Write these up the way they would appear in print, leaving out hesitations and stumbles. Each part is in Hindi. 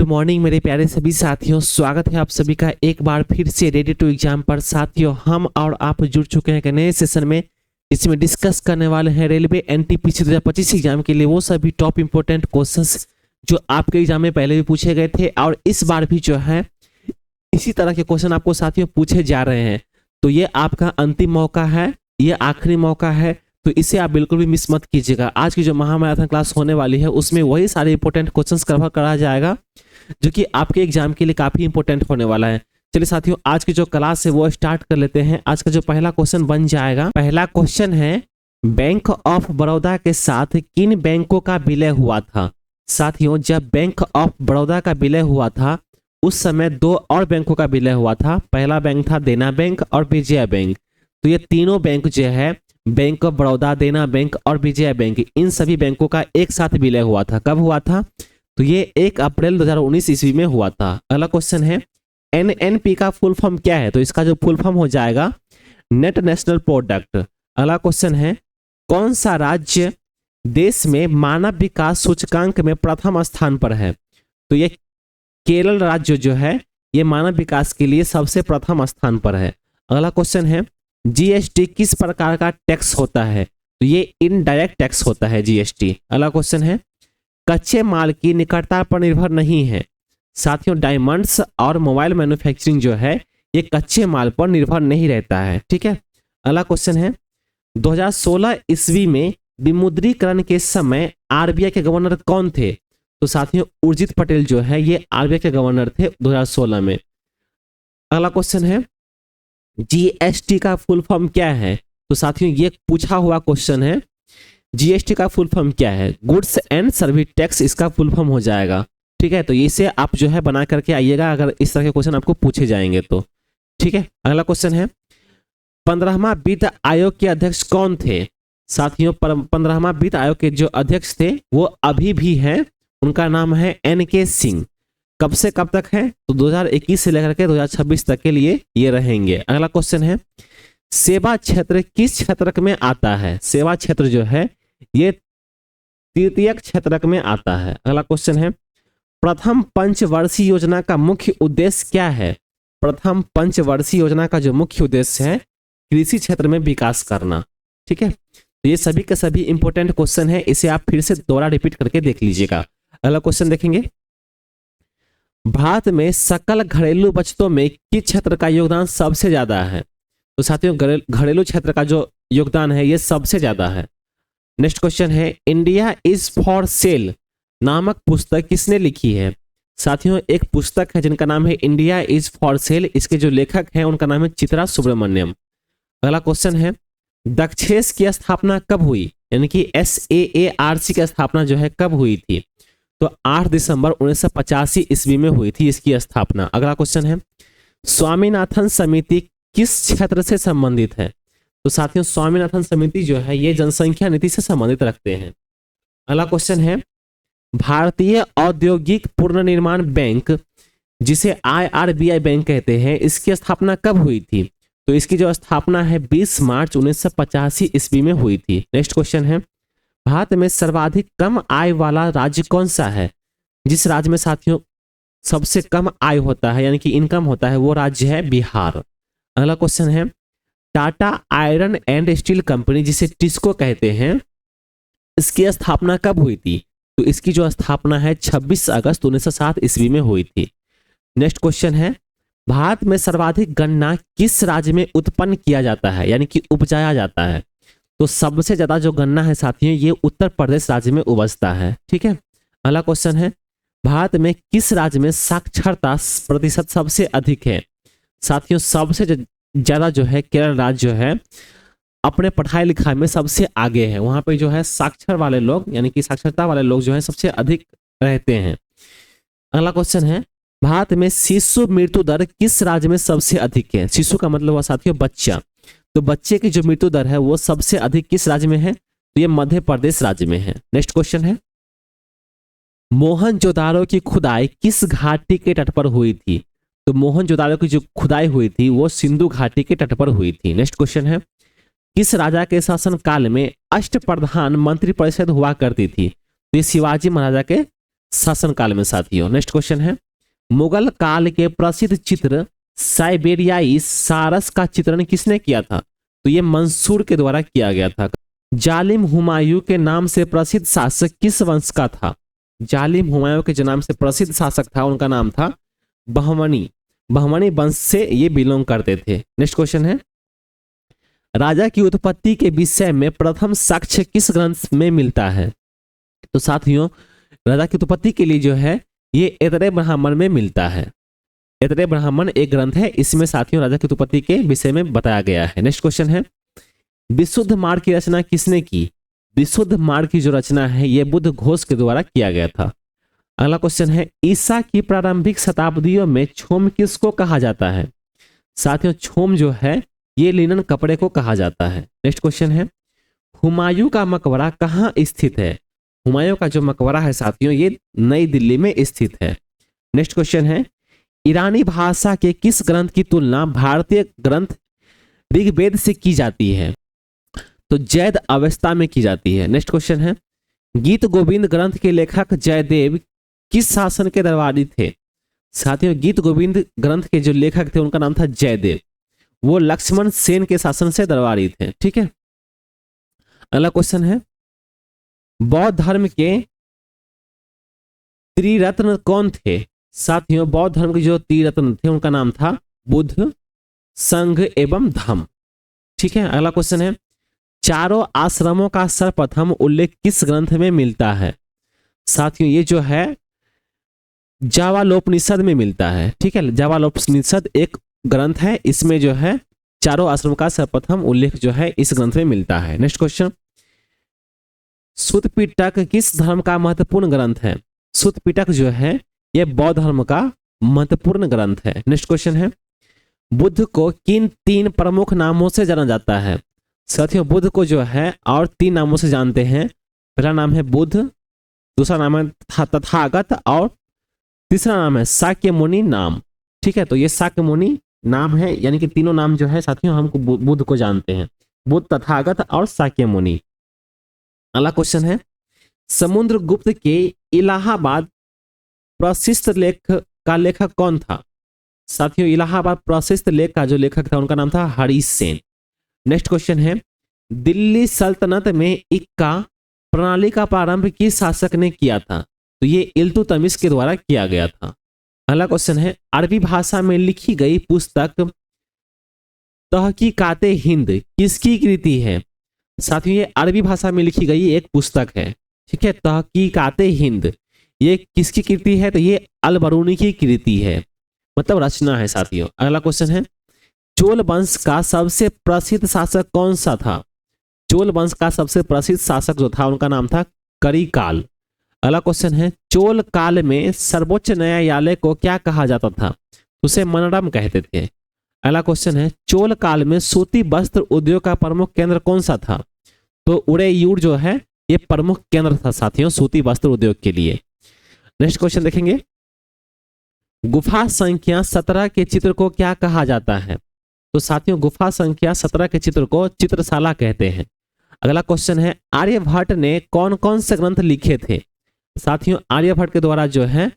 मॉर्निंग मेरे प्यारे सभी साथियों, स्वागत है आप सभी का एक बार फिर से रेडी टू एग्जाम पर। साथियों, हम और आप जुड़ चुके हैं एक नए सेशन में। इसमें डिस्कस करने वाले हैं रेलवे एनटीपीसी 2025 एग्जाम के लिए वो सभी टॉप इंपोर्टेंट क्वेश्चंस जो आपके एग्जाम में पहले भी पूछे गए थे और इस बार भी जो है इसी तरह के क्वेश्चन आपको साथियों पूछे जा रहे हैं। तो ये आपका अंतिम मौका है, ये आखिरी मौका है, तो इसे आप बिल्कुल भी मिस मत कीजिएगा। आज की जो महामैराथन क्लास होने वाली है उसमें वही सारे इंपॉर्टेंट क्वेश्चंस कवर करा जाएगा जो कि आपके एग्जाम के लिए काफी इंपॉर्टेंट होने वाला है। चलिए साथियों, आज की जो क्लास है वो स्टार्ट कर लेते हैं। आज का जो पहला क्वेश्चन बन जाएगा, पहला क्वेश्चन है बैंक ऑफ बड़ौदा के साथ किन बैंकों का विलय हुआ था। साथियों, जब बैंक ऑफ बड़ौदा का विलय हुआ था उस समय दो और बैंकों का विलय हुआ था। पहला बैंक था देना बैंक और विजया बैंक। तो ये तीनों बैंक जो है बैंक ऑफ बड़ौदा, देना बैंक और विजया बैंक, इन सभी बैंकों का एक साथ विलय हुआ था। कब हुआ था? तो ये 1 अप्रैल 2019 ईस्वी में हुआ था। अगला क्वेश्चन है एनएनपी का फुल फॉर्म क्या है। तो इसका जो फुल फॉर्म हो जाएगा नेट नेशनल प्रोडक्ट। अगला क्वेश्चन है कौन सा राज्य देश में मानव विकास सूचकांक में प्रथम स्थान पर है। तो ये केरल राज्य जो है ये मानव विकास के लिए सबसे प्रथम स्थान पर है। अगला क्वेश्चन है जीएसटी किस प्रकार का टैक्स होता है। तो ये इनडायरेक्ट टैक्स होता है जीएसटी। अगला क्वेश्चन है कच्चे माल की निकटता पर निर्भर नहीं है। साथियों, डायमंड्स और मोबाइल मैन्युफैक्चरिंग जो है ये कच्चे माल पर निर्भर नहीं रहता है। ठीक है। अगला क्वेश्चन है 2016 ईस्वी में विमुद्रीकरण के समय आरबीआई के गवर्नर कौन थे। तो साथियों, उर्जित पटेल जो है ये आरबीआई के गवर्नर थे 2016 में। अगला क्वेश्चन है जीएसटी का फुल फॉर्म क्या है। तो साथियों, ये पूछा हुआ क्वेश्चन है। जीएसटी का फुल फॉर्म क्या है? गुड्स एंड सर्विस टैक्स इसका फुल फॉर्म हो जाएगा। ठीक है, तो इसे आप जो है बना करके आइएगा अगर इस तरह के क्वेश्चन आपको पूछे जाएंगे तो। ठीक है। अगला क्वेश्चन है 15वां वित्त आयोग के अध्यक्ष कौन थे। साथियों, 15वां वित्त आयोग के जो अध्यक्ष थे वो अभी भी हैं, उनका नाम है एनके सिंह। कब से कब तक है? तो 2021 से लेकर के 2026 तक के लिए ये रहेंगे। अगला क्वेश्चन है सेवा क्षेत्र किस क्षेत्र में आता है। सेवा क्षेत्र जो है ये तृतीयक क्षेत्र में आता है। अगला क्वेश्चन है प्रथम पंचवर्षीय योजना का मुख्य उद्देश्य क्या है। प्रथम पंचवर्षीय योजना का जो मुख्य उद्देश्य है कृषि क्षेत्र में विकास करना। ठीक है, तो ये सभी के सभी इंपॉर्टेंट क्वेश्चन है, इसे आप फिर से दोबारा रिपीट करके देख लीजिएगा। अगला क्वेश्चन देखेंगे भारत में सकल घरेलू बचतों में किस क्षेत्र का योगदान सबसे ज्यादा है। तो साथियों, घरेलू क्षेत्र का जो योगदान है ये सबसे ज्यादा है। नेक्स्ट क्वेश्चन है इंडिया इज फॉर सेल नामक पुस्तक किसने लिखी है। साथियों, एक पुस्तक है जिनका नाम है इंडिया इज फॉर सेल। इसके जो लेखक हैं उनका नाम है चित्रा सुब्रमण्यम। अगला क्वेश्चन है दक्षेस की स्थापना कब हुई, यानी कि SAARC की स्थापना जो है कब हुई थी। तो 8 दिसंबर 1985 ईस्वी में हुई थी इसकी स्थापना। अगला क्वेश्चन है स्वामीनाथन समिति किस क्षेत्र से संबंधित है। तो साथियों, स्वामीनाथन समिति जो है ये जनसंख्या नीति से संबंधित रखते हैं। अगला क्वेश्चन है भारतीय औद्योगिक पुनर्निर्माण बैंक जिसे IRBI बैंक कहते हैं, इसकी स्थापना कब हुई थी। तो इसकी जो स्थापना है 20 मार्च 1985 ईस्वी में हुई थी। नेक्स्ट क्वेश्चन है भारत में सर्वाधिक कम आय वाला राज्य कौन सा है। जिस राज्य में साथियों सबसे कम आय होता है यानी कि इनकम होता है वो राज्य है बिहार। अगला क्वेश्चन है Tata iron and steel company जिसे टिस्को कहते हैं, इसकी स्थापना कब हुई थी। तो इसकी जो स्थापना है 26 अगस्त 1907 ईस्वी में हुई थी। नेक्स्ट क्वेश्चन है भारत में सर्वाधिक गन्ना किस राज्य में उत्पन्न किया जाता है यानी कि उपजाया जाता है। तो सबसे ज्यादा जो गन्ना है साथियों ये उत्तर प्रदेश राज्य में उपजता है। ठीक है। अगला क्वेश्चन है भारत में किस राज्य में साक्षरता प्रतिशत सबसे अधिक है। साथियों, सबसे ज्यादा जो है केरल राज्य जो है अपने पढ़ाई लिखाई में सबसे आगे है। वहां पे जो है साक्षर वाले लोग यानी कि साक्षरता वाले लोग जो है सबसे अधिक रहते हैं। अगला क्वेश्चन है भारत में शिशु मृत्यु दर किस राज्य में सबसे अधिक है। शिशु का मतलब हुआ साथियों बच्चा। तो बच्चे की जो मृत्यु दर है वो सबसे अधिक किस राज्य में है। तो ये मध्य प्रदेश राज्य में है। नेक्स्ट क्वेश्चन है मोहनजोदाड़ो की खुदाई किस घाटी के तट पर हुई थी। तो मोहनजोदाड़ो की जो खुदाई हुई थी वो सिंधु घाटी के तट पर हुई थी। नेक्स्ट क्वेश्चन है किस राजा के शासन काल में अष्टप्रधान मंत्री परिषद हुआ करती थी। तो ये शिवाजी महाराजा के शासनकाल में साथियों। नेक्स्ट क्वेश्चन है, मुगल काल के प्रसिद्ध चित्र साइबेरियाई सारस का चित्रण किसने किया था? तो ये मंसूर के द्वारा किया गया था। जालिम हुमायूं के नाम से प्रसिद्ध शासक किस वंश का था? जालिम हुमायूं के जो नाम से प्रसिद्ध शासक था उनका नाम था बहमनी। बहमनी वंश से ये बिलोंग करते थे। नेक्स्ट क्वेश्चन है, राजा की उत्पत्ति के विषय में प्रथम साक्ष्य किस ग्रंथ में मिलता है? तो साथियों राजा की उत्पत्ति के लिए जो है ये ऐतरेय ब्राह्मण में मिलता है। ऐतरेय ब्राह्मण एक ग्रंथ है, इसमें साथियों राजा की उत्पत्ति के विषय में बताया गया है। नेक्स्ट क्वेश्चन है, विशुद्ध मार्ग की रचना किसने की? विशुद्ध मार्ग की जो रचना है यह बुद्ध घोष के द्वारा किया गया था। अगला क्वेश्चन है, ईसा की प्रारंभिक शताब्दियों में छोम किसको कहा जाता है? साथियों छोम जो है ये लिनन कपड़े को कहा जाता है। नेक्स्ट क्वेश्चन है, हुमायूं का मकबरा कहाँ स्थित है? हुमायूं का जो मकबरा है साथियों ये नई दिल्ली में स्थित है। नेक्स्ट क्वेश्चन है, ईरानी भाषा के किस ग्रंथ की तुलना भारतीय ग्रंथ ऋग्वेद से की जाती है? तो जैद अवस्था में की जाती है। नेक्स्ट क्वेश्चन है, गीत गोविंद ग्रंथ के लेखक जयदेव किस शासन के दरबारी थे? साथियों गीत गोविंद ग्रंथ के जो लेखक थे उनका नाम था जयदेव, वो लक्ष्मण सेन के शासन से दरबारी थे। ठीक है। अगला क्वेश्चन है, बौद्ध धर्म के त्रिरत्न कौन थे? साथियों बौद्ध धर्म के जो त्रिरत्न थे उनका नाम था बुद्ध, संघ एवं धम्म। ठीक है। अगला क्वेश्चन है, चारों आश्रमों का सर्वप्रथम उल्लेख किस ग्रंथ में मिलता है? साथियों ये जो है जावालोपनिषद में मिलता है। ठीक है। जावालोपनिषद एक ग्रंथ है, इसमें जो है चारों आश्रम का सर्वप्रथम उल्लेख जो है इस ग्रंथ में मिलता है। नेक्स्ट क्वेश्चन, सुत्त पिटक किस धर्म का महत्वपूर्ण ग्रंथ है? सुत्त पिटक जो है यह बौद्ध धर्म का महत्वपूर्ण ग्रंथ है। नेक्स्ट क्वेश्चन है, बुद्ध को किन तीन प्रमुख नामों से जाना जाता है? साथियों बुद्ध को जो है और तीन नामों से जानते हैं। पहला नाम है बुद्ध, दूसरा नाम है तथागत और तीसरा नाम है शाक्य मुनि नाम। ठीक है। तो ये शाक्य मुनि नाम है, यानी कि तीनों नाम जो है साथियों हमको बुद्ध को जानते हैं, बुद्ध, तथागत और शाक्य मुनि। अगला क्वेश्चन है, समुद्रगुप्त के इलाहाबाद प्रशिस्त लेख का लेखक कौन था? साथियों इलाहाबाद प्रशिस्त लेख का जो लेखक था उनका नाम था हरीश सेन। नेक्स्ट क्वेश्चन है, दिल्ली सल्तनत में इक्का प्रणाली का प्रारंभ किस शासक ने किया था? तो ये इल्तुतमिश के द्वारा किया गया था। अगला क्वेश्चन है, अरबी भाषा में लिखी गई पुस्तक तहकीकाते हिंद किसकी कृति है? साथियों ये अरबी भाषा में लिखी गई एक पुस्तक है। ठीक है। तहकीकाते हिंद ये किसकी कृति है? तो ये अल-बरूनी की कृति है, मतलब रचना है साथियों। अगला क्वेश्चन है, चोल वंश का सबसे प्रसिद्ध शासक कौन सा था? चोल वंश का सबसे प्रसिद्ध शासक जो था उनका नाम था करिकाल। अगला क्वेश्चन है, चोल काल में सर्वोच्च न्यायालय को क्या कहा जाता था? उसे मनरम कहते थे। अगला क्वेश्चन है, चोल काल में सूती वस्त्र उद्योग का प्रमुख केंद्र कौन सा था? तो उड़ैयूर जो है ये प्रमुख केंद्र था साथियों सूती वस्त्र उद्योग के लिए। नेक्स्ट क्वेश्चन देखेंगे, गुफा संख्या 17 के चित्र को क्या कहा जाता है? तो साथियों गुफा संख्या 17 के चित्र को चित्रशाला कहते हैं। अगला क्वेश्चन है, आर्यभट्ट ने कौन कौन से ग्रंथ लिखे थे? साथियों आर्यभट्ट के द्वारा जो है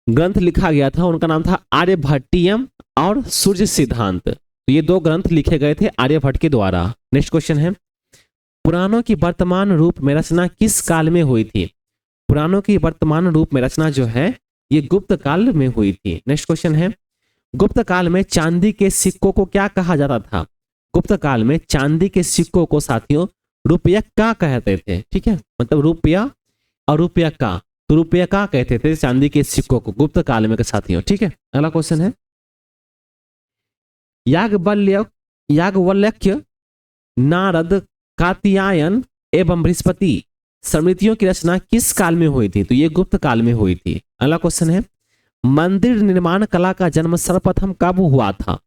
ग्रंथ लिखा गया था उनका नाम था आर्यभट्टियम और सूर्य सिद्धांत। तो ये दो ग्रंथ लिखे गए थे आर्यभट्ट के द्वारा। नेक्स्ट क्वेश्चन है, पुराणों की वर्तमान रूप में रचना किस काल में हुई थी? पुराणों की वर्तमान रूप में रचना जो है ये गुप्त काल में हुई थी। नेक्स्ट क्वेश्चन है, गुप्त काल में चांदी के सिक्कों को क्या कहा जाता था? गुप्त काल में चांदी के सिक्कों को साथियों रुपया का कहते थे। ठीक है। मतलब रुपया और रुपया का, तो रुपया का कहते थे चांदी के सिक्कों को गुप्त काल में के साथियों। ठीक है। अगला क्वेश्चन है, याज्ञवल्क्य, नारद, कात्यायन एवं बृहस्पति स्मृतियों की रचना किस काल में हुई थी? तो ये गुप्त काल में हुई थी। अगला क्वेश्चन है, मंदिर निर्माण कला का जन्म सर्वप्रथम कब हुआ था?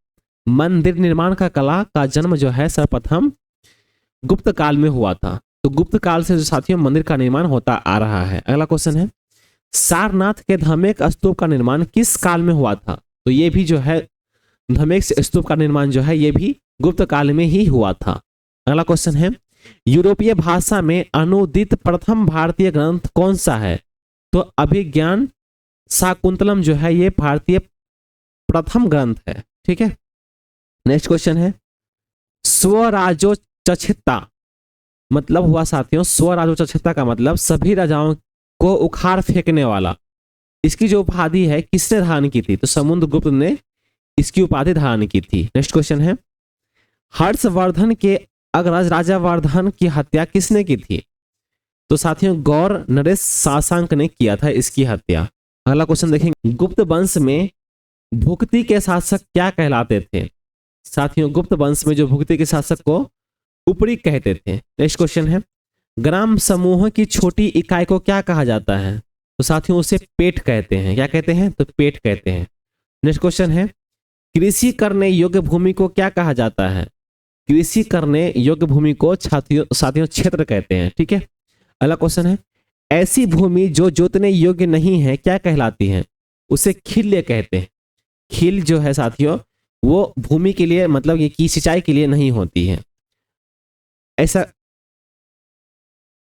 मंदिर निर्माण का कला का जन्म जो है सर्वप्रथम गुप्त काल में हुआ था। तो गुप्त काल से जो साथियों मंदिर का निर्माण होता आ रहा है। अगला क्वेश्चन है, सारनाथ के धमेक स्तूप का निर्माण किस काल में हुआ था? तो ये भी जो है धमेक स्तूप का निर्माण जो है ये भी गुप्त काल में ही हुआ था। अगला क्वेश्चन है, यूरोपीय भाषा में अनुदित प्रथम भारतीय ग्रंथ कौन सा है? तो अभिज्ञान शाकुंतलम जो है ये भारतीय प्रथम ग्रंथ है। ठीक है, नेक्स्ट क्वेश्चन है स्वराजोचचिता मतलब हुआ साथियों, स्वराजोचचिता का मतलब सभी राजाओं को उखाड़ फेंकने वाला। इसकी जो उपाधि है किसने धारण की थी? तो समुद्रगुप्त ने इसकी उपाधि धारण की थी। नेक्स्ट क्वेश्चन है हर्षवर्धन के अग्रज राजा वर्धन की हत्या किसने की थी? तो साथियों गौर नरेश शासंक ने किया था इसकी हत्या। अगला क्वेश्चन देखेंगे गुप्त वंश में भुक्ति के शासक क्या कहलाते थे? साथियों गुप्त वंश में जो भुक्ति के शासक को ऊपरी कहते थे। नेक्स्ट क्वेश्चन है ग्राम समूह की छोटी इकाई को क्या कहा जाता है? तो साथियों उसे पेट कहते हैं। क्या कहते हैं? तो पेट कहते हैं। नेक्स्ट क्वेश्चन है कृषि करने योग्य भूमि को क्या कहा जाता है? कृषि करने योग्य भूमि को साथियों क्षेत्र कहते हैं। ठीक है, अगला क्वेश्चन है ऐसी भूमि जो जोतने योग्य नहीं है क्या कहलाती है? उसे खिल्य कहते हैं। खिल जो है साथियों वो भूमि के लिए मतलब ये की सिंचाई के लिए नहीं होती है ऐसा।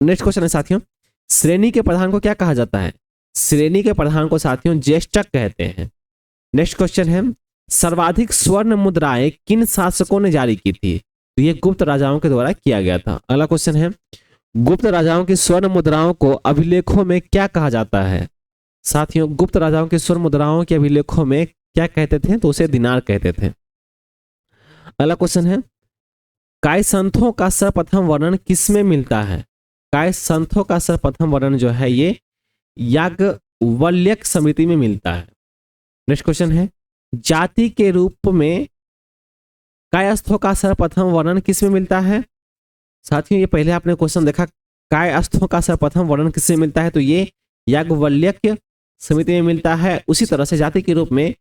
नेक्स्ट क्वेश्चन है साथियों श्रेणी के प्रधान को क्या कहा जाता है? श्रेणी के प्रधान को साथियों ज्येष्ठक कहते हैं। नेक्स्ट क्वेश्चन है सर्वाधिक स्वर्ण मुद्राएं किन शासकों ने जारी की थी? तो ये गुप्त राजाओं के द्वारा किया गया था। अगला क्वेश्चन है गुप्त राजाओं की स्वर्ण मुद्राओं को अभिलेखों में क्या कहा जाता है? साथियों गुप्त राजाओं के स्वर्ण मुद्राओं के अभिलेखों में क्या कहते थे? तो उसे दिनार कहते थे। अगला क्वेश्चन है काय संथों का सर्वप्रथम वर्णन किसमें मिलता है? काय संथों का सर्वप्रथम वर्णन जो है ये याज्ञवल्क्य समिति में मिलता है। नेक्स्ट क्वेश्चन है जाति के रूप में कायस्थों का सर्वप्रथम वर्णन किस में मिलता है? साथियों ये पहले आपने क्वेश्चन देखा कायस्थों का सर्वप्रथम वर्णन किससे मिलता है? तो ये याज्ञवल्क्य समिति में मिलता है। उसी तरह से जाति के रूप में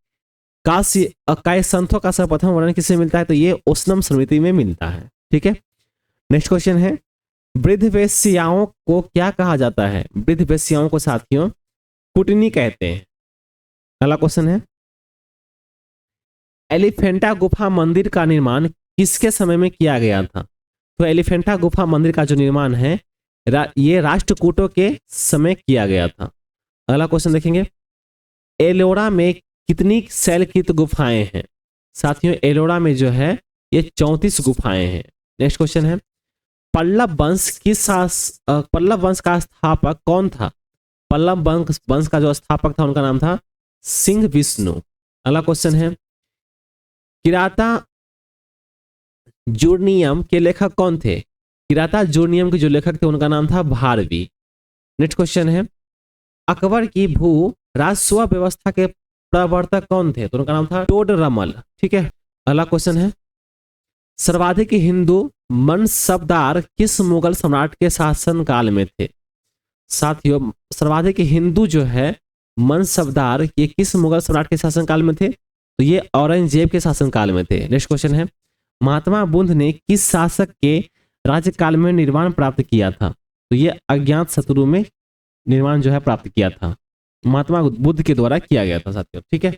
कायस्थों का सर्वप्रथम वर्णन किससे मिलता है? तो ये उष्णम समिति में मिलता है। ठीक है, नेक्स्ट क्वेश्चन है वृद्ध वेश्याओं को क्या कहा जाता है? वृद्ध वेश्याओं को साथियों कुटनी कहते हैं। अगला क्वेश्चन है एलिफेंटा गुफा मंदिर का निर्माण किसके समय में किया गया था? तो एलिफेंटा गुफा मंदिर का जो निर्माण है ये राष्ट्रकूटों के समय किया गया था। अगला क्वेश्चन देखेंगे एलोरा में कितनी शैलकृत गुफाएं हैं? साथियों एलोरा में जो है ये 34 गुफाएं हैं। नेक्स्ट क्वेश्चन है पल्लव वंश का स्थापक कौन था? पल्लव वंश का जो स्थापक था उनका नाम था सिंह विष्णु। अगला क्वेश्चन है किराता जूर्नियम के लेखक कौन थे? किराता जूर्नियम के जो लेखक थे उनका नाम था भारवी। नेक्स्ट क्वेश्चन है अकबर की भू राजस्व व्यवस्था के प्रवर्तक कौन थे? तो उनका नाम था टोडरमल। ठीक है, अगला क्वेश्चन है सर्वाधिक हिंदू मनसबदार किस मुगल सम्राट के शासन काल में थे? साथियों सर्वाधिक हिंदू जो है मनसबदार ये किस मुगल सम्राट के शासन काल में थे? तो ये औरंगजेब के शासन काल में थे। नेक्स्ट क्वेश्चन है महात्मा बुद्ध ने किस शासक के राज्यकाल में निर्वाण प्राप्त किया था? तो ये अज्ञात शत्रु में निर्वाण जो है प्राप्त किया था, महात्मा बुद्ध के द्वारा किया गया था साथियों। ठीक है,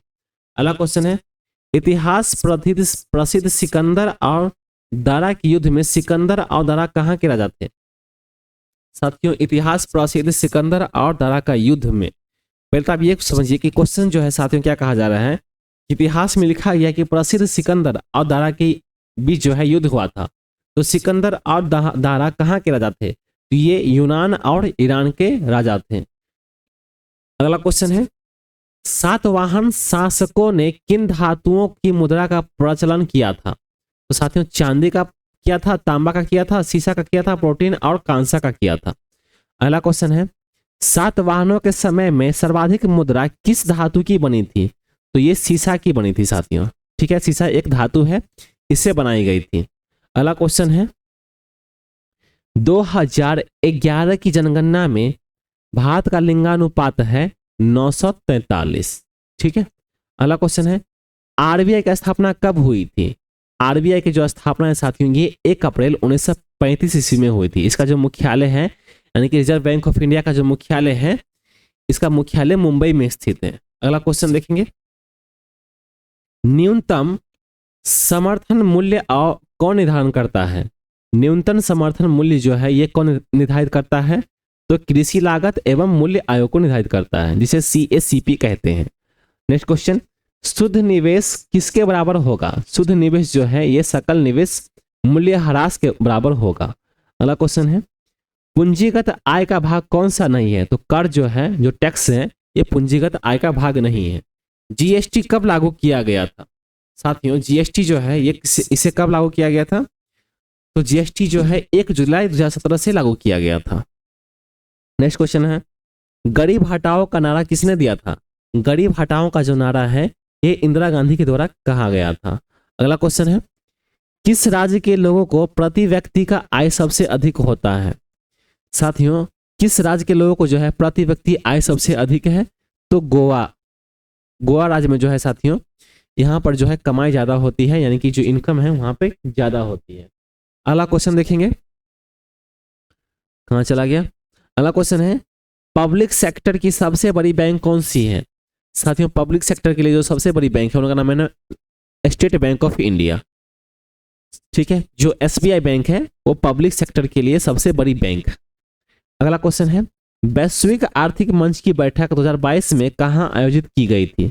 अगला क्वेश्चन है इतिहास प्रसिद्ध सिकंदर और दारा के युद्ध में सिकंदर और दारा कहाँ के राजा थे? साथियों इतिहास प्रसिद्ध सिकंदर और दारा का युद्ध में पहले तो आप ये समझिए कि क्वेश्चन जो है साथियों क्या कहा जा रहा है इतिहास में लिखा गया कि प्रसिद्ध सिकंदर और दारा के बीच जो है युद्ध हुआ था। तो सिकंदर और दारा कहाँ के राजा थे? तो ये यूनान और ईरान के राजा थे। अगला क्वेश्चन है सातवाहन शासकों ने किन धातुओं की मुद्रा का प्रचलन किया था? तो साथियों चांदी का किया था, तांबा का किया था, सीसा का किया था, प्रोटीन और कांसा का किया था। अगला क्वेश्चन है सातवाहनों के समय में सर्वाधिक मुद्रा किस धातु की बनी थी? तो ये सीसा की बनी थी साथियों। ठीक है, सीसा एक धातु है, इससे बनाई गई थी। अगला क्वेश्चन है 2011 की जनगणना में भारत का लिंगानुपात है 943। ठीक है, अगला क्वेश्चन है आरबीआई की स्थापना कब हुई थी? आरबीआई की जो स्थापना है साथियों ये 1 अप्रैल 1935 ईस्वी में हुई थी। इसका जो मुख्यालय है यानी कि रिजर्व बैंक ऑफ इंडिया का जो मुख्यालय है इसका मुख्यालय मुंबई में स्थित है। अगला क्वेश्चन देखेंगे न्यूनतम समर्थन मूल्य कौन निर्धारण करता है? न्यूनतम समर्थन मूल्य जो है ये कौन निर्धारित करता है? तो कृषि लागत एवं मूल्य आयोग को निर्धारित करता है, जिसे CACP कहते हैं। नेक्स्ट क्वेश्चन, शुद्ध निवेश किसके बराबर होगा? शुद्ध निवेश जो है ये सकल निवेश मूल्यह्रास के बराबर होगा। अगला क्वेश्चन है, पूंजीगत आय का भाग कौन सा नहीं है? तो कर जो है, जो टैक्स है, ये पूंजीगत आय का भाग नहीं है। GST कब लागू किया गया था? साथियों, GST जो है ये इसे कब लागू किया गया था? तो GST जो है 1 जुलाई 2017 से लागू किया गया था। नेक्स्ट क्वेश्चन है, गरीब हटाओ का नारा किसने दिया था? गरीब हटाओ का जो नारा है ये इंदिरा गांधी के द्वारा कहा गया था। अगला क्वेश्चन है, किस राज्य के लोगों को प्रति व्यक्ति का आय सबसे अधिक होता है? साथियों, किस राज्य के लोगों को जो है प्रति व्यक्ति आय सबसे अधिक है? तो गोवा राज्य में जो है साथियों, यहाँ पर जो है कमाई ज्यादा होती है, यानी कि जो इनकम है वहां पे ज्यादा होती है। अगला क्वेश्चन देखेंगे, कहाँ चला गया? अगला क्वेश्चन है, पब्लिक सेक्टर की सबसे बड़ी बैंक कौन सी है? साथियों, पब्लिक सेक्टर के लिए जो सबसे बड़ी बैंक है उनका नाम है ना स्टेट बैंक ऑफ इंडिया। ठीक है, जो SBI बैंक है वो पब्लिक सेक्टर के लिए सबसे बड़ी बैंक है। अगला क्वेश्चन है, वैश्विक आर्थिक मंच की बैठक 2022 में कहां आयोजित की गई थी?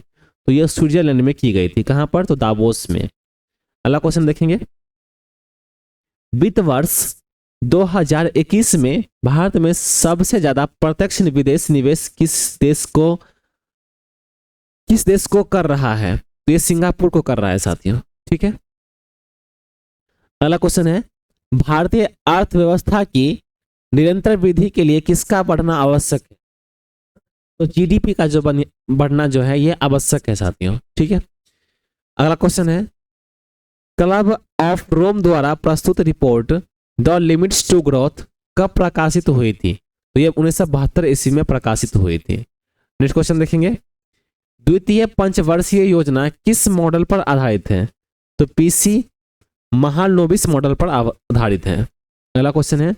तो यह स्विट्जरलैंड में की गई थी। कहां पर? तो दावोस में। अगला क्वेश्चन देखेंगे, वित्त वर्ष 2021 में भारत में सबसे ज्यादा प्रत्यक्ष विदेश निवेश किस देश को कर रहा है? तो ये सिंगापुर को कर रहा है साथियों। ठीक है, अगला क्वेश्चन है, भारतीय अर्थव्यवस्था की निरंतर वृद्धि के लिए किसका बढ़ना आवश्यक है? तो GDP का जो बढ़ना जो है ये आवश्यक है साथियों। ठीक है, अगला क्वेश्चन है, क्लब ऑफ रोम द्वारा प्रस्तुत report the limits to growth कब प्रकाशित हुई थी? तो ये 1972 ईस्वी में प्रकाशित हुई थी। नेक्स्ट क्वेश्चन देखेंगे, द्वितीय पंचवर्षीय योजना किस मॉडल पर आधारित है? तो PC महालनोबिस मॉडल पर आधारित है। अगला क्वेश्चन है,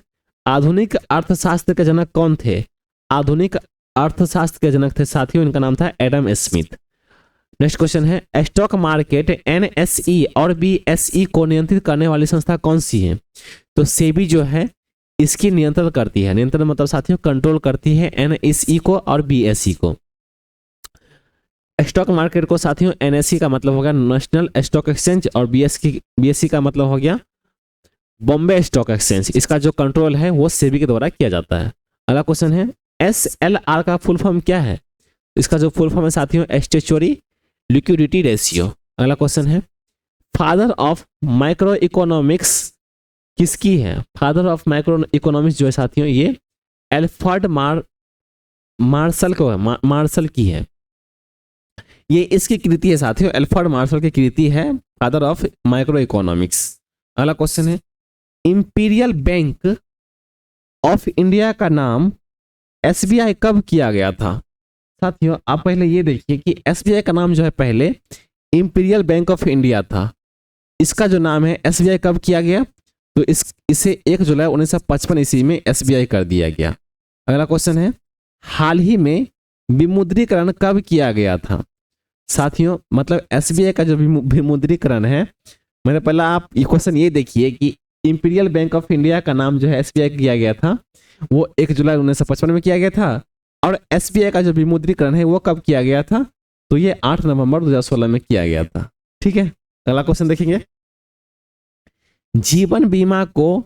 आधुनिक अर्थशास्त्र के जनक कौन थे? आधुनिक अर्थशास्त्र के जनक थे साथियों, इनका नाम था एडम स्मिथ। नेक्स्ट क्वेश्चन है, स्टॉक मार्केट NSE और BSE को नियंत्रित करने वाली संस्था कौन सी है? तो सेबी जो है इसकी नियंत्रण करती है। नियंत्रण मतलब साथियों कंट्रोल करती है NSE को और BSE को। स्टॉक मार्केट को साथियों NSE का मतलब हो गया नेशनल स्टॉक एक्सचेंज और BSE का मतलब हो गया बॉम्बे स्टॉक एक्सचेंज। इसका जो कंट्रोल है वो सेबी के द्वारा किया जाता है। अगला क्वेश्चन है, SLR का फुल फॉर्म क्या है? इसका जो फुल फॉर्म है साथियों स्टैट्यूटरी लिक्विडिटी रेशियो। अगला क्वेश्चन है, फादर ऑफ माइक्रो इकोनॉमिक्स किसकी है? फादर ऑफ माइक्रो इकोनॉमिक्स जो है साथियों ये एल्फ्रेड मार्शल की है। ये इसकी कृति है साथियों, एल्फ्रेड मार्शल की कृति है फादर ऑफ माइक्रो इकोनॉमिक्स। अगला क्वेश्चन है, इंपीरियल बैंक ऑफ इंडिया का नाम SBI कब किया गया था? साथियों, आप पहले ये देखिए कि SBI का नाम जो है पहले इंपीरियल बैंक ऑफ इंडिया था। इसका जो नाम है SBI कब किया गया? तो इसे 1 जुलाई 1955 ईस्वी में SBI कर दिया गया। अगला क्वेश्चन है, हाल ही में विमुद्रीकरण कब किया गया था? साथियों, मतलब SBI का जो विमुद्रीकरण है, मैंने पहला आप ये क्वेश्चन ये देखिए कि इंपीरियल बैंक ऑफ इंडिया का नाम जो है SBI किया गया था वो 1 जुलाई 1955 में किया गया था, और SBI का जो विमुद्रीकरण है वो कब किया गया था? तो ये 8 नवंबर 2016 में किया गया था। ठीक है, अगला क्वेश्चन देखेंगे, जीवन बीमा को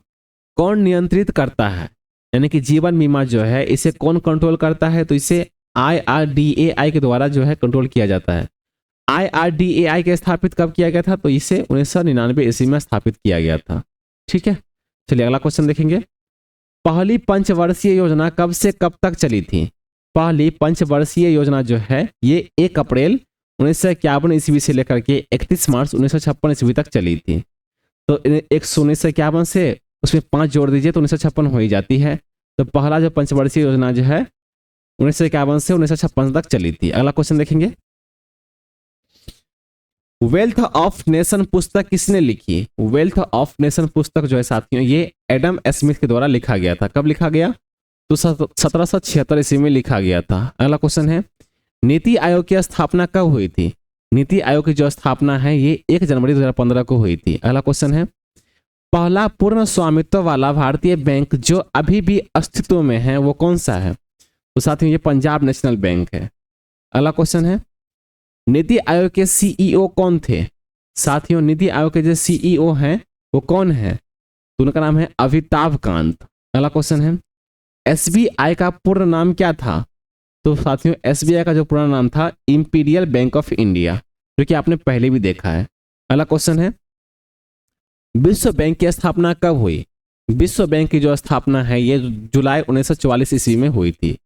कौन नियंत्रित करता है? यानी कि जीवन बीमा जो है इसे कौन कंट्रोल करता है? तो इसे IRDAI के द्वारा जो है कंट्रोल किया जाता है। IRDAI के स्थापित कब किया गया था? तो इसे 1999 ईस्वी में स्थापित किया गया था। ठीक है, चलिए अगला क्वेश्चन देखेंगे, पहली पंचवर्षीय योजना कब से कब तक चली थी? पहली पंचवर्षीय योजना जो है ये 1 अप्रैल 1951 ईस्वी से लेकर के 31 मार्च 1956 ईस्वी तक चली थी। तो 1951 से उसमें 5 जोड़ दीजिए तो 1956 हो ही जाती है। तो पहला जो पंचवर्षीय योजना जो है 1951 से 1956 तक चली थी। अगला क्वेश्चन देखेंगे, वेल्थ ऑफ नेशन पुस्तक किसने लिखी? वेल्थ ऑफ नेशन पुस्तक जो है साथियों ये एडम स्मिथ के द्वारा लिखा गया था। कब लिखा गया? तो 1776 ईस्वी में लिखा गया था। अगला क्वेश्चन है, नीति आयोग की स्थापना कब हुई थी? नीति आयोग की जो स्थापना है ये 1 जनवरी 2015 को हुई थी। अगला क्वेश्चन है, पहला पूर्ण स्वामित्व वाला भारतीय बैंक जो अभी भी अस्तित्व में है वो कौन सा है? तो साथियों ये पंजाब नेशनल बैंक है। अगला क्वेश्चन है, नीति आयोग के सीईओ कौन थे? साथियों नीति आयोग के जो सीईओ हैं वो कौन है? तो उनका नाम है अमिताभ कांत। अगला क्वेश्चन है, एसबीआई का पूर्ण नाम क्या था? तो साथियों एसबीआई का जो पूरा नाम था इंपीरियल बैंक ऑफ इंडिया, जो कि आपने पहले भी देखा है। अगला क्वेश्चन है, विश्व बैंक की स्थापना कब हुई? विश्व बैंक की जो स्थापना है ये जुलाई 1944 ईस्वी में हुई थी।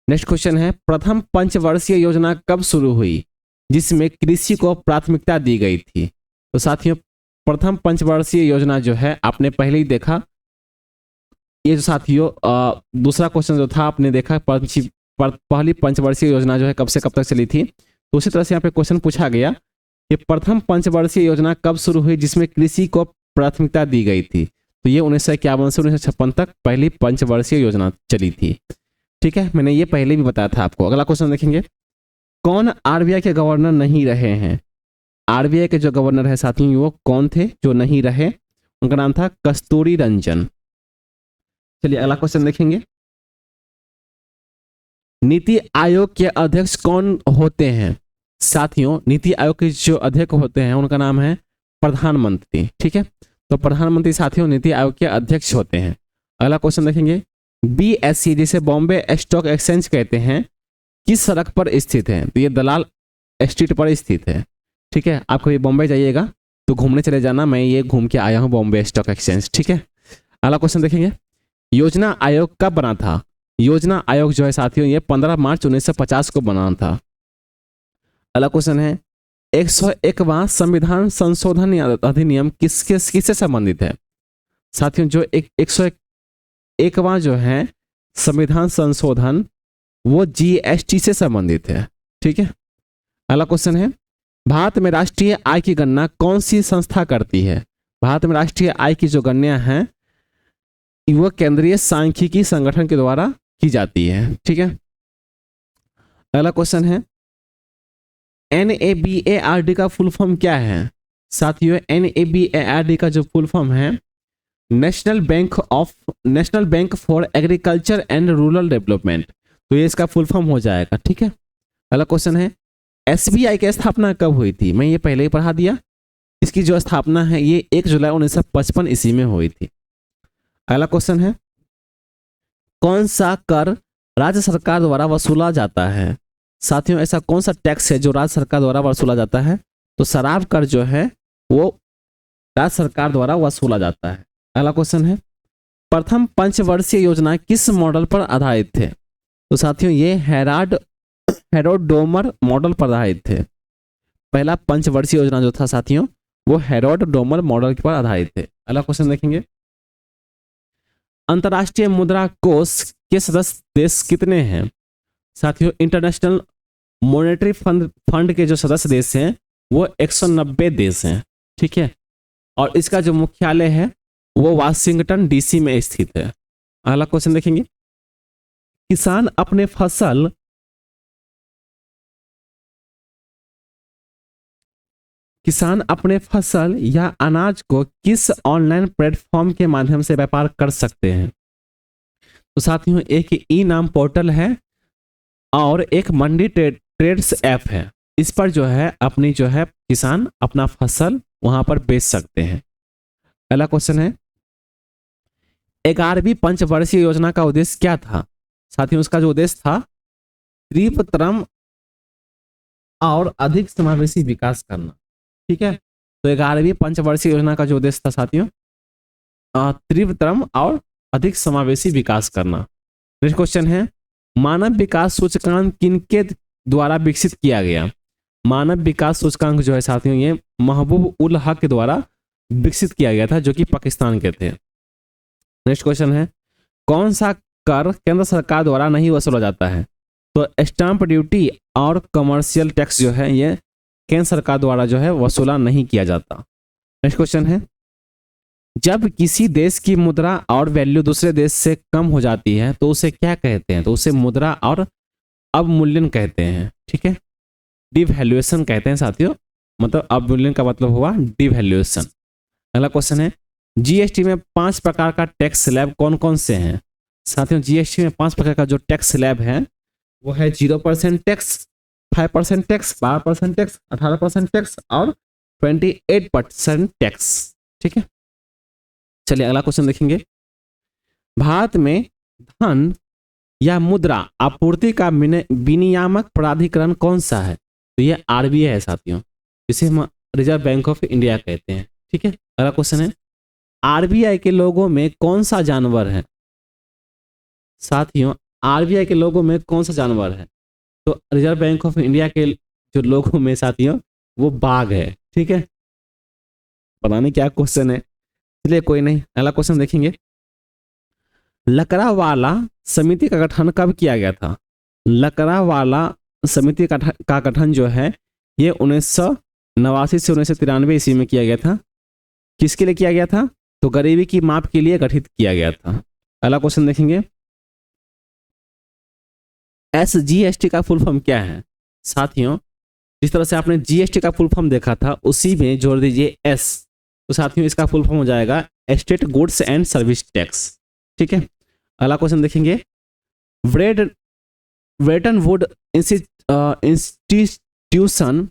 नेक्स्ट क्वेश्चन है, प्रथम पंचवर्षीय योजना कब शुरू हुई जिसमें कृषि को प्राथमिकता दी गई थी? तो साथियों प्रथम पंचवर्षीय योजना जो है आपने पहले ही देखा। ये जो साथियों दूसरा क्वेश्चन जो था आपने देखा पहली पंचवर्षीय योजना जो है कब से कब तक चली थी। तो उसी तरह से यहाँ पे क्वेश्चन पूछा गया कि प्रथम पंचवर्षीय योजना कब शुरू हुई जिसमें कृषि को प्राथमिकता दी गई थी? तो ये 1951 से 1956 तक पहली पंचवर्षीय योजना चली थी। ठीक है, मैंने ये पहले भी बताया था आपको। अगला क्वेश्चन देखेंगे, कौन आरबीआई के गवर्नर नहीं रहे हैं? आरबीआई के जो गवर्नर है साथियों वो कौन थे जो नहीं रहे? उनका नाम था कस्तूरी रंजन। चलिए अगला क्वेश्चन देखेंगे, नीति आयोग के अध्यक्ष कौन होते हैं? साथियों नीति आयोग के जो अध्यक्ष होते हैं उनका नाम है प्रधानमंत्री। ठीक है, तो प्रधानमंत्री साथियों नीति आयोग के अध्यक्ष होते हैं। अगला क्वेश्चन देखेंगे, बीएसई जिसे बॉम्बे स्टॉक एक्सचेंज कहते हैं किस सड़क पर स्थित है? तो ये दलाल स्ट्रीट पर स्थित है। ठीक है, आप कभी बॉम्बे जाइएगा तो घूमने चले जाना, मैं ये घूम के आया हूँ बॉम्बे स्टॉक एक्सचेंज। ठीक है, अगला क्वेश्चन देखेंगे, योजना आयोग कब बना था? योजना आयोग जो है साथियों ये 15 मार्च 1950 को बना था। अगला क्वेश्चन है, 101वां संविधान संशोधन अधिनियम किससे संबंधित है? साथियों जो 101वां जो है संविधान संशोधन वो जीएसटी से संबंधित है। ठीक है, अगला क्वेश्चन है, भारत में राष्ट्रीय आय की गणना कौन सी संस्था करती है? भारत में राष्ट्रीय आय की जो गणना है वो केंद्रीय सांख्यिकी संगठन के द्वारा की जाती है। ठीक है, अगला क्वेश्चन है, NABARD का फुल फॉर्म क्या है? साथियों NABARD का जो फुल फॉर्म है national bank for agriculture and rural development, तो ये इसका फुल फॉर्म हो जाएगा। ठीक है, अगला क्वेश्चन है, एसबीआई की स्थापना कब हुई थी? मैं ये पहले ही पढ़ा दिया। इसकी जो स्थापना है ये 1 जुलाई 1955 ईस्वी में हुई थी। अगला क्वेश्चन है, कौन सा कर राज्य सरकार द्वारा वसूला जाता है? साथियों ऐसा कौन सा टैक्स है जो राज्य सरकार द्वारा वसूला जाता है? तो शराब कर जो है वो राज्य सरकार द्वारा वसूला जाता है। अगला क्वेश्चन है, प्रथम पंचवर्षीय योजना किस मॉडल पर आधारित थे? तो साथियों ये हेरोड डोमर मॉडल पर आधारित थे। पहला पंचवर्षीय योजना जो था साथियों वो हेरोड डोमर मॉडल पर आधारित थे। अगला क्वेश्चन देखेंगे, अंतर्राष्ट्रीय मुद्रा कोष के सदस्य देश कितने हैं? साथियों इंटरनेशनल मॉनेटरी फंड के जो सदस्य देश हैं वो 190 देश हैं। ठीक है, और इसका जो मुख्यालय है वो वाशिंगटन डीसी में स्थित है। अगला क्वेश्चन देखेंगे, किसान अपने फसल या अनाज को किस ऑनलाइन प्लेटफॉर्म के माध्यम से व्यापार कर सकते हैं? तो साथियों एक ई नाम पोर्टल है और एक मंडी ट्रेड्स ऐप है। इस पर जो है अपनी जो है किसान अपना फसल वहां पर बेच सकते हैं। अगला क्वेश्चन है, 11वीं पंचवर्षीय योजना का उद्देश्य क्या था? साथियों उसका जो उद्देश्य था तीव्रतम और अधिक समावेशी विकास करना। ठीक है, तो 11वीं पंचवर्षीय योजना का जो उद्देश्य था साथियों तीव्रतम और अधिक समावेशी विकास करना। नेक्स्ट क्वेश्चन है, मानव विकास सूचकांक किनके द्वारा विकसित किया गया? मानव विकास सूचकांक जो है साथियों ये महबूब उल हक के द्वारा विकसित किया गया था जो कि पाकिस्तान के थे। नेक्स्ट क्वेश्चन है, कौन सा कर केंद्र सरकार द्वारा नहीं वसूला जाता है? तो स्टाम्प ड्यूटी और कमर्शियल टैक्स जो है ये केंद्र सरकार द्वारा जो है वसूला नहीं किया जाता। नेक्स्ट क्वेश्चन है, जब किसी देश की मुद्रा और वैल्यू दूसरे देश से कम हो जाती है तो उसे क्या कहते हैं? तो उसे मुद्रा और अवमूल्यन कहते हैं। ठीक है, डिवैल्यूएशन कहते हैं साथियों, मतलब अवमूल्यन का मतलब हुआ डिवैल्यूएशन। अगला क्वेश्चन है, जीएसटी में 5 प्रकार का टैक्स स्लैब कौन कौन से हैं? साथियों जीएसटी में 5 प्रकार का जो टैक्स स्लैब है वो है 0% टैक्स, 5% टैक्स, 12% टैक्स, 18% टैक्स और 28% टैक्स। ठीक है, चलिए अगला क्वेश्चन देखेंगे। भारत में धन या मुद्रा आपूर्ति का विनियामक प्राधिकरण कौन सा है? तो ये आरबीआई है साथियों, जिसे हम रिजर्व बैंक ऑफ इंडिया कहते हैं। ठीक है, अगला क्वेश्चन है, आरबीआई के लोगों में कौन सा जानवर है? साथियों आरबीआई के लोगों में कौन सा जानवर है? तो रिजर्व बैंक ऑफ इंडिया के जो लोगों में साथियों वो बाघ है। ठीक है, पता नहीं क्या क्वेश्चन है, चलिए कोई नहीं, अगला क्वेश्चन देखेंगे। लकड़ावाला समिति का गठन कब किया गया था? लकड़ावाला समिति का गठन जो है ये 1989 से 1993 ईस्वी में किया गया था। किसके लिए किया गया था? तो गरीबी की माप के लिए गठित किया गया था। अगला क्वेश्चन देखेंगे, एसजीएसटी का फुल फॉर्म क्या है? साथियों जिस तरह से आपने जीएसटी का फुल फॉर्म देखा था उसी में जोड़ दीजिए एस, तो साथियों इसका फुल फॉर्म हो जाएगा state goods and service tax. ठीक है, अगला क्वेश्चन देखेंगे, ब्रेटन वुड इंस्टीट्यूशन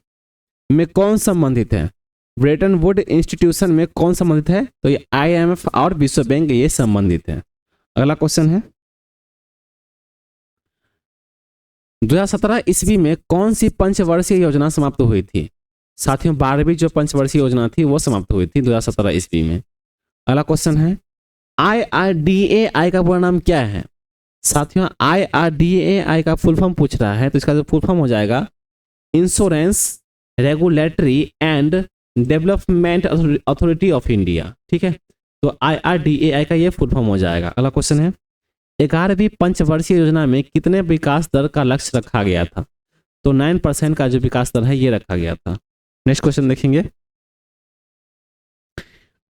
में कौन संबंधित है? ब्रेटन वुड इंस्टीट्यूशन में कौन संबंधित है? तो ये आईएमएफ और विश्व बैंक ये संबंधित है। अगला क्वेश्चन है, 2017 ईस्वी में कौन सी पंचवर्षीय योजना समाप्त हुई थी? साथियों 12वीं जो पंचवर्षीय योजना थी वो समाप्त हुई थी 2017 ईस्वी में। अगला क्वेश्चन है, IRDAI का पूरा नाम क्या है? साथियों IRDAI का फुल फॉर्म पूछ रहा है, तो इसका जो फुल फॉर्म हो जाएगा insurance regulatory and development authority of India. ठीक है, तो IRDAI का ये फुल फॉर्म हो जाएगा। अगला क्वेश्चन है, 11वीं पंचवर्षीय योजना में कितने विकास दर का लक्ष्य रखा गया था? तो 9% का जो विकास दर है ये रखा गया था। नेक्स्ट क्वेश्चन देखेंगे,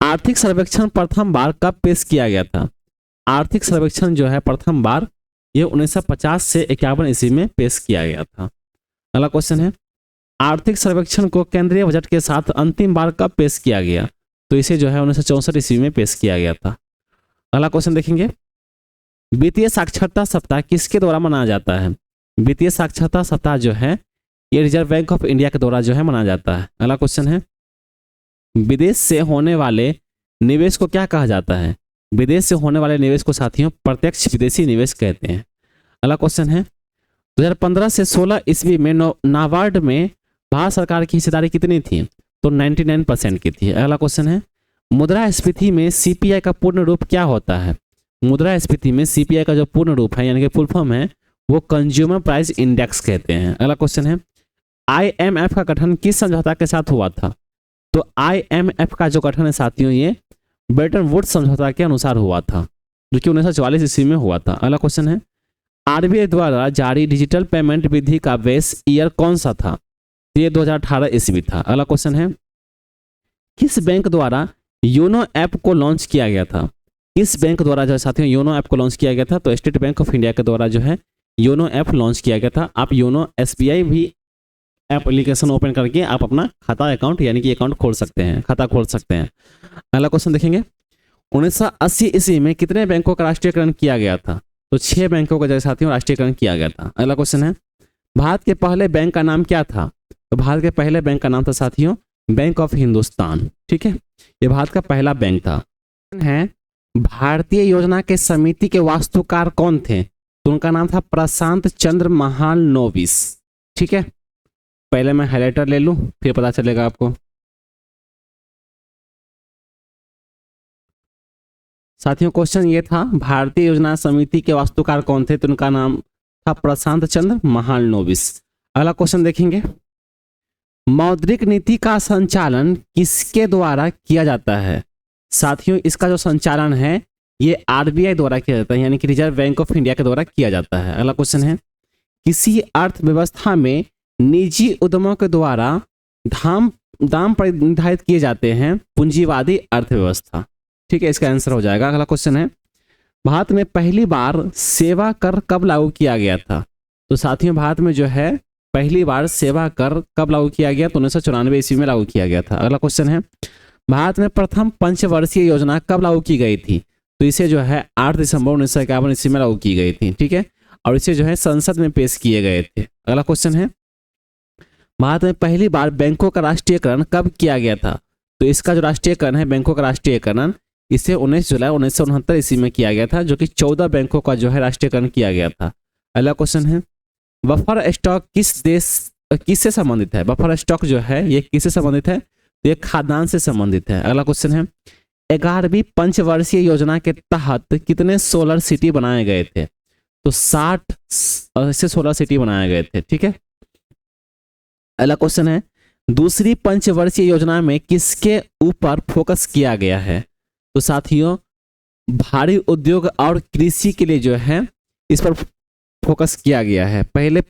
आर्थिक सर्वेक्षण प्रथम बार कब पेश किया गया था? आर्थिक सर्वेक्षण जो है प्रथम बार ये 1950 से 51 ईस्वी में पेश किया गया था। अगला क्वेश्चन है, आर्थिक सर्वेक्षण को केंद्रीय बजट के साथ अंतिम बार कब पेश किया गया? तो इसे जो है 1964 ईस्वी में पेश किया गया था। अगला क्वेश्चन देखेंगे, वित्तीय साक्षरता सप्ताह किसके द्वारा मनाया जाता है? वित्तीय साक्षरता सप्ताह जो है ये रिजर्व बैंक ऑफ इंडिया के द्वारा जो है मनाया जाता है। अगला क्वेश्चन है, विदेश से होने वाले निवेश को क्या कहा जाता है? विदेश से होने वाले निवेश को साथियों प्रत्यक्ष विदेशी निवेश कहते हैं। अगला क्वेश्चन है, 2015 से 16 ईस्वी में नाबार्ड में भारत सरकार की हिस्सेदारी कितनी थी? तो 99% की थी। अगला क्वेश्चन है, मुद्रास्फीति में सीपीआई का पूर्ण रूप क्या होता है? मुद्रास्फीति में सीपीआई का जो पूर्ण रूप है यानी कि फुल फॉर्म है वो कंज्यूमर प्राइस इंडेक्स कहते हैं। अगला क्वेश्चन है, आईएमएफ का गठन किस समझौता के साथ हुआ था? तो आईएमएफ का जो गठन है साथियों ये ब्रेटन वुड्स समझौता के अनुसार हुआ था, जो कि 1944 ईस्वी में हुआ था। अगला क्वेश्चन है, आरबीआई द्वारा जारी डिजिटल पेमेंट विधि का बेस ईयर कौन सा था? ये 2018 ईस्वी था। अगला क्वेश्चन है, किस बैंक द्वारा योनो ऐप को लॉन्च किया गया था? किस बैंक द्वारा जो साथियों योनो ऐप को लॉन्च किया गया था? तो स्टेट बैंक ऑफ इंडिया के द्वारा जो है योनो ऐप लॉन्च किया गया था। आप योनो एसबीआई भी एप्लीकेशन ओपन करके आप अपना खाता अकाउंट यानी कि अकाउंट खोल सकते हैं, खाता खोल सकते हैं। अगला क्वेश्चन देखेंगे, 1980 ईस्वी में कितने बैंकों का राष्ट्रीयकरण किया गया था? तो 6 बैंकों का जो साथियों राष्ट्रीयकरण किया गया था। अगला क्वेश्चन है, भारत के पहले बैंक का नाम क्या था? तो भारत के पहले बैंक का नाम था साथियों बैंक ऑफ हिंदुस्तान। ठीक है, ये भारत का पहला बैंक था। है भारतीय योजना के समिति के वास्तुकार कौन थे? तो उनका नाम था प्रशांत चंद्र महालनोबिस। ठीक है, पहले मैं हाइलाइटर ले लूं फिर पता चलेगा आपको। साथियों क्वेश्चन ये था भारतीय योजना समिति के वास्तुकार कौन थे? तो उनका नाम था प्रशांत चंद्र महालनोबिस। अगला क्वेश्चन देखेंगे, मौद्रिक नीति का संचालन किसके द्वारा किया जाता है? साथियों इसका जो संचालन है ये आरबीआई द्वारा किया जाता है यानी कि रिजर्व बैंक ऑफ इंडिया के द्वारा किया जाता है। अगला क्वेश्चन है, किसी अर्थव्यवस्था में निजी उद्यमों के द्वारा दाम निर्धारित किए जाते हैं पूंजीवादी अर्थव्यवस्था। ठीक है, इसका आंसर हो जाएगा। अगला क्वेश्चन है, भारत में पहली बार सेवा कर कब लागू किया गया था? तो साथियों भारत में जो है पहली बार सेवा कर कब लागू किया गया? तो 1994 ईस्वी में लागू किया गया था। अगला क्वेश्चन है, भारत में प्रथम पंचवर्षीय योजना कब लागू की गई थी? तो इसे जो है 8 दिसंबर 1951 ईस्वी में लागू की गई थी। ठीक है, और इसे जो है संसद में पेश किए गए थे। अगला क्वेश्चन है, भारत में पहली बार बैंकों का राष्ट्रीयकरण कब किया गया था? तो इसका जो राष्ट्रीयकरण है, बैंकों का राष्ट्रीयकरण, इसे 19 जुलाई 1969 ईस्वी में किया गया था, जो कि 14 बैंकों का जो है राष्ट्रीयकरण किया गया था। अगला क्वेश्चन है, बफर स्टॉक किससे संबंधित है? बफर स्टॉक जो है ये किससे संबंधित है? तो ये खाद्यान्न से संबंधित है। अगला क्वेश्चन है, 11वीं पंचवर्षीय योजना के तहत कितने सोलर सिटी बनाए गए थे? तो 60 से 16 सिटी बनाए गए थे। ठीक है, अगला क्वेश्चन है, दूसरी पंचवर्षीय योजना में किसके ऊपर फोकस किया गया है? तो साथियों, भारी उद्योग और कृषि के लिए जो है इस पर फोकस किया गया है। पहले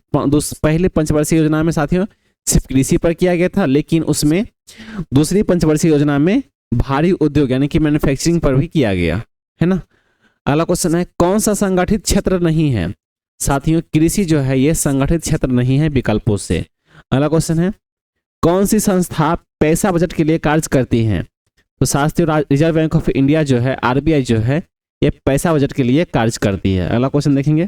पंचवर्षीय योजना में साथियों सिर्फ कृषि पर किया गया था, लेकिन उसमें दूसरी पंचवर्षीय योजना में भारी उद्योग यानी कि मैन्युफैक्चरिंग पर भी किया गया है ना। अगला क्वेश्चन है, कौन सा संगठित क्षेत्र नहीं है? साथियों, कृषि जो है यह संगठित क्षेत्र नहीं है विकल्पों से। अगला क्वेश्चन है, कौन सी संस्था पैसा बजट के लिए कार्य करती है? तो साथियों, रिजर्व बैंक ऑफ इंडिया जो है, आरबीआई जो है, ये पैसा बजट के लिए कार्य करती है। अगला क्वेश्चन देखेंगे,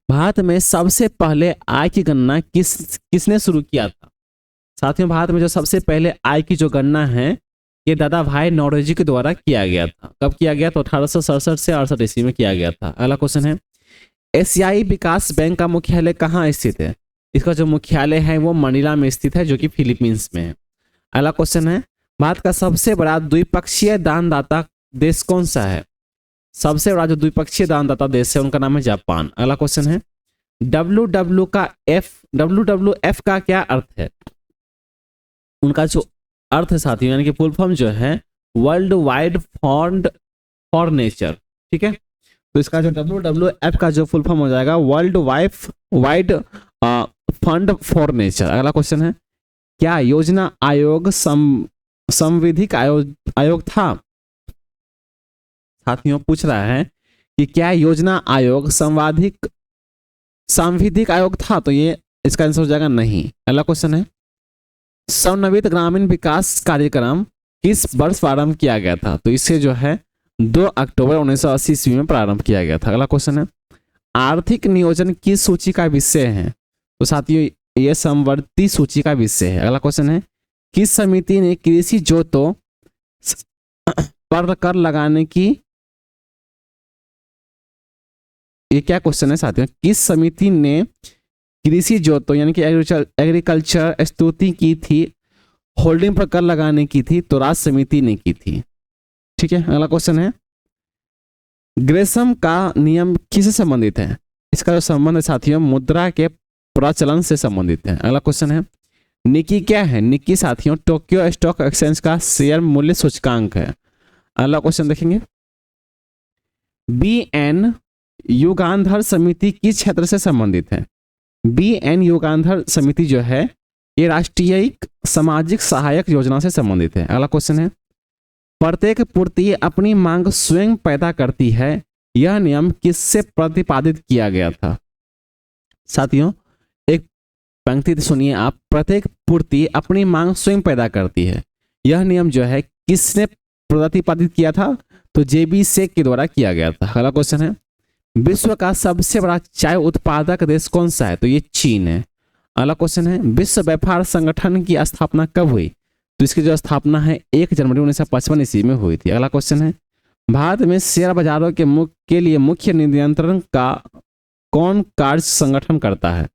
भारत में सबसे पहले आय की गणना किसने शुरू किया था? साथियों, भारत में जो सबसे पहले आय की जो गणना है ये दादा भाई नौरोजी के द्वारा किया गया था। कब किया गया? तो 1867 से 68 ईस्वी में किया गया था। अगला क्वेश्चन है, एशियाई विकास बैंक का मुख्यालय कहाँ स्थित है? इसका जो मुख्यालय है वो मनीला में स्थित है, जो कि फिलीपींस में है। अगला क्वेश्चन है, भारत का सबसे बड़ा द्विपक्षीय दानदाता देश कौन सा है? सबसे बड़ा जो द्विपक्षीय दानदाता देश है उनका नाम है जापान। अगला क्वेश्चन है, WWF का क्या अर्थ है? उनका जो अर्थ है साथियों, यानी कि फुल फॉर्म जो है world wide fund for nature. ठीक है, तो इसका जो WWF का जो फुल फॉर्म हो जाएगा world wide fund for nature. अगला क्वेश्चन है, क्या योजना आयोग संविधिक आयोग था? साथियों, पूछ रहा है कि क्या योजना आयोग सांविधिक आयोग था? तो ये इसका आंसर हो जाएगा नहीं। अगला क्वेश्चन है, समन्वित ग्रामीण विकास कार्यक्रम किस वर्ष प्रारंभ किया गया था? तो इसे जो है 2 अक्टूबर 1980 ईस्वी में प्रारंभ किया गया था। अगला क्वेश्चन है, आर्थिक नियोजन किस सूची का विषय है? तो साथियों, यह समवर्ती सूची का विषय है। अगला क्वेश्चन है, किस समिति ने कृषि जोतों पर कर लगाने की, ये क्या क्वेश्चन है साथियों, किस समिति ने कृषि जोतों यानी कि एग्रीकल्चर स्तुति की थी, होल्डिंग पर कर लगाने की थी? तो राज्य समिति ने की थी। ठीक है, अगला क्वेश्चन है, ग्रेसम का नियम किससे संबंधित है? इसका जो संबंध है साथियों मुद्रा के प्रचलन से संबंधित है। अगला क्वेश्चन है, निकी क्या है? निकी साथियों टोक्यो स्टॉक एक्सचेंज का शेयर मूल्य सूचकांक है। अगला क्वेश्चन देखेंगे, BN युगांधर समिति किस क्षेत्र से संबंधित है? BN युगांधर समिति जो है ये राष्ट्रीय सामाजिक सहायक योजना से संबंधित है। अगला क्वेश्चन है, प्रत्येक पूर्ति अपनी मांग स्वयं पैदा करती है, यह नियम किससे प्रतिपादित किया गया था? साथियों, एक पंक्ति सुनिए आप, प्रत्येक पूर्ति अपनी मांग स्वयं पैदा करती है, यह नियम जो है किसने प्रतिपादित किया था? तो JB शेख के द्वारा किया गया था। अगला क्वेश्चन है, विश्व का सबसे बड़ा चाय उत्पादक देश कौन सा है? तो ये चीन है। अगला क्वेश्चन है, विश्व व्यापार संगठन की स्थापना कब हुई? तो इसकी जो स्थापना है 1 जनवरी 1955 ईस्वी में हुई थी। अगला क्वेश्चन है, भारत में शेयर बाजारों के लिए मुख्य नियंत्रण का कौन कार्य संगठन करता है?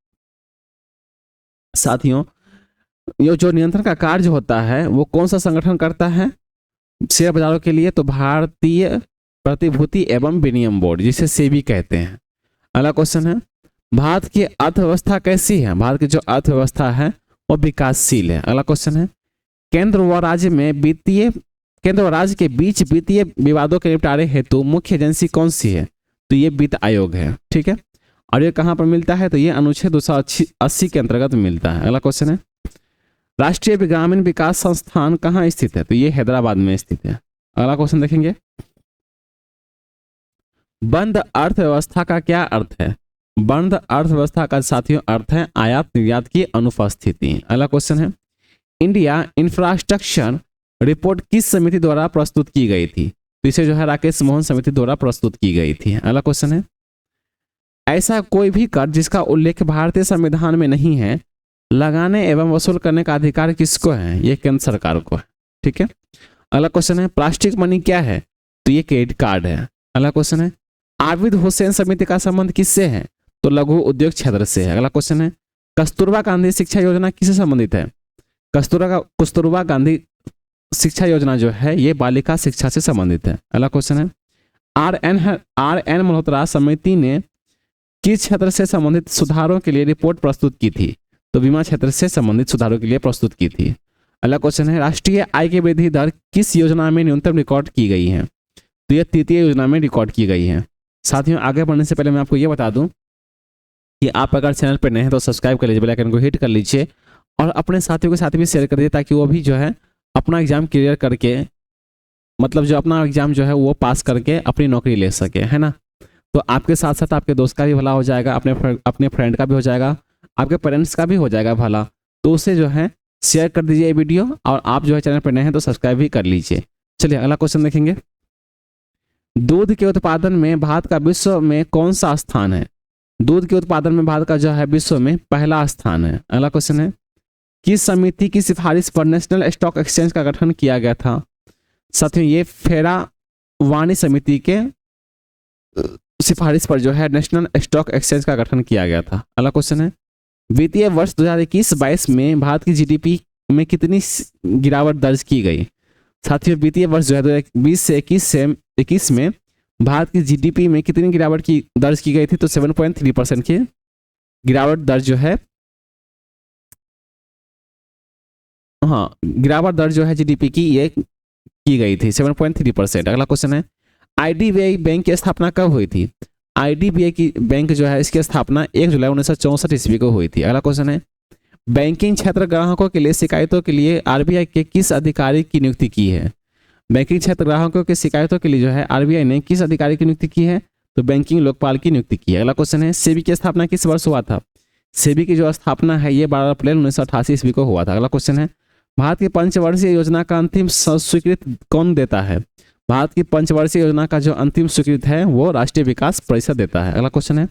साथियों, ये जो नियंत्रण का कार्य होता है वो कौन सा संगठन करता है शेयर बाजारों के लिए? तो भारतीय प्रतिभूति एवं विनिमय बोर्ड, जिसे सेबी कहते हैं। अगला क्वेश्चन है, भारत की अर्थव्यवस्था कैसी है? भारत की जो अर्थव्यवस्था है वो विकासशील है। अगला क्वेश्चन है, केंद्र व राज्य के बीच वित्तीय विवादों के निपटारे हेतु मुख्य एजेंसी कौन सी है? तो ये वित्त आयोग है। ठीक है, और ये कहाँ पर मिलता है? तो ये अनुच्छेद 280 के अंतर्गत मिलता है। अगला क्वेश्चन है, राष्ट्रीय ग्रामीण विकास संस्थान कहाँ स्थित है? तो ये हैदराबाद में स्थित है। अगला क्वेश्चन देखेंगे, बंद अर्थव्यवस्था का क्या अर्थ है? बंद अर्थव्यवस्था का साथियों अर्थ है आयात निर्यात की अनुपस्थिति। अगला क्वेश्चन है, इंडिया इंफ्रास्ट्रक्चर रिपोर्ट किस समिति द्वारा प्रस्तुत की गई थी? तो इसे जो है राकेश मोहन समिति द्वारा प्रस्तुत की गई थी। अगला क्वेश्चन है, ऐसा कोई भी कर जिसका उल्लेख भारतीय संविधान में नहीं है लगाने एवं वसूल करने का अधिकार किसको है? ये केंद्र सरकार को है। ठीक है। अगला क्वेश्चन है, प्लास्टिक मनी क्या है? तो ये क्रेडिट कार्ड है। अगला क्वेश्चन है, आबिद हुसैन समिति का संबंध किससे है? तो लघु उद्योग क्षेत्र से है। अगला क्वेश्चन है, कस्तूरबा गांधी शिक्षा योजना किससे संबंधित है? कस्तूरबा गांधी शिक्षा योजना जो है ये बालिका शिक्षा से संबंधित है। अगला क्वेश्चन है, आर एन मल्होत्रा समिति ने किस क्षेत्र से संबंधित सुधारों के लिए रिपोर्ट प्रस्तुत की थी? तो बीमा क्षेत्र से संबंधित सुधारों के लिए प्रस्तुत की थी। अगला क्वेश्चन है, राष्ट्रीय आय की वृद्धि दर किस योजना में न्यूनतम रिकॉर्ड की गई है? तो यह तृतीय योजना में रिकॉर्ड की गई है। साथियों, आगे बढ़ने से पहले मैं आपको यह बता दूं कि आप अगर चैनल पर नए हैं तो सब्सक्राइब कर लीजिए, बेल आइकन को हिट कर लीजिए और अपने साथियों के साथ भी शेयर कर दीजिए ताकि वो भी जो है अपना एग्जाम क्लियर करके, मतलब जो अपना एग्जाम जो है वो पास करके अपनी नौकरी ले सके, है ना। तो आपके साथ साथ आपके दोस्त का भी भला हो जाएगा, अपने फ्रेंड का भी हो जाएगा, आपके पेरेंट्स का भी हो जाएगा भला। तो उसे जो है शेयर कर दीजिए ये वीडियो और आप जो है चैनल पर नए हैं तो सब्सक्राइब भी कर लीजिए। चलिए अगला क्वेश्चन देखेंगे, दूध के उत्पादन में भारत का विश्व में कौन सा स्थान है? दूध के उत्पादन में भारत का जो है विश्व में पहला स्थान है। अगला क्वेश्चन है, किस समिति की सिफारिश पर नेशनल स्टॉक एक्सचेंज का गठन किया गया था? साथियों, ये फेरा वाणी समिति के सिफारिश पर जो है नेशनल स्टॉक एक्सचेंज का गठन किया गया था। अगला क्वेश्चन है, वित्तीय वर्ष 2021-22 में भारत की जीडीपी में कितनी गिरावट दर्ज की गई? साथियों, वित्तीय वर्ष 2020 से 21 में भारत की जीडीपी में कितनी गिरावट की दर्ज की गई थी? तो 7.3% की गिरावट दर्ज जो है, हाँ गिरावट दर जो है जीडीपी की ये की गई थी 7.3%। अगला क्वेश्चन है, आईडीबीआई बैंक की स्थापना कब हुई थी? आईडीबीआई की बैंक जो है इसकी स्थापना 1 जुलाई 1964 ईस्वी को हुई थी। अगला क्वेश्चन है, बैंकिंग क्षेत्र ग्राहकों के लिए शिकायतों के लिए आरबीआई के किस अधिकारी की नियुक्ति की है? बैंकिंग क्षेत्र ग्राहकों की शिकायतों के लिए जो है आरबीआई ने किस अधिकारी की नियुक्ति की है? तो बैंकिंग लोकपाल की नियुक्ति की है। अगला क्वेश्चन है, सेबी की स्थापना किस वर्ष हुआ था? सेबी की जो स्थापना है ये 12 अप्रैल 1988 ईस्वी को हुआ था। अगला क्वेश्चन है, भारत की पंचवर्षीय योजना का अंतिम स्वीकृति कौन देता है? भारत की पंचवर्षीय योजना का जो अंतिम स्वीकृति है वो राष्ट्रीय विकास परिषद देता है। अगला क्वेश्चन है,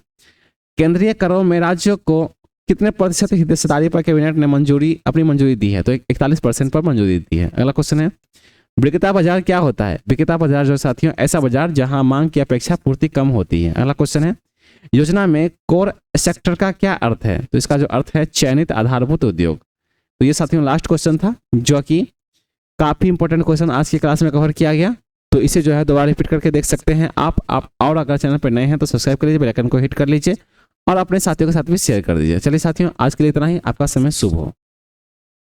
केंद्रीय करों में राज्यों को कितने प्रतिशत हिस्सेदारी पर कैबिनेट ने अपनी मंजूरी दी है? तो 41% पर मंजूरी दी है। अगला क्वेश्चन है, विक्रेता बाजार क्या होता है? विक्रेता बाजार जो साथियों ऐसा बाजार जहां मांग की अपेक्षा पूर्ति कम होती है। अगला क्वेश्चन है, योजना में कोर सेक्टर का क्या अर्थ है? तो इसका जो अर्थ है चयनित आधारभूत उद्योग। तो ये साथियों लास्ट क्वेश्चन था जो कि काफी इंपॉर्टेंट क्वेश्चन आज की क्लास में कवर किया गया। तो इसे जो है दोबारा रिपीट करके देख सकते हैं आप और अगर चैनल पर नए हैं तो सब्सक्राइब कर लीजिए, बेल आइकन को हिट कर लीजिए और अपने साथियों के साथ भी शेयर कर दीजिए। चलिए साथियों, आज के लिए इतना ही। आपका समय शुभ हो।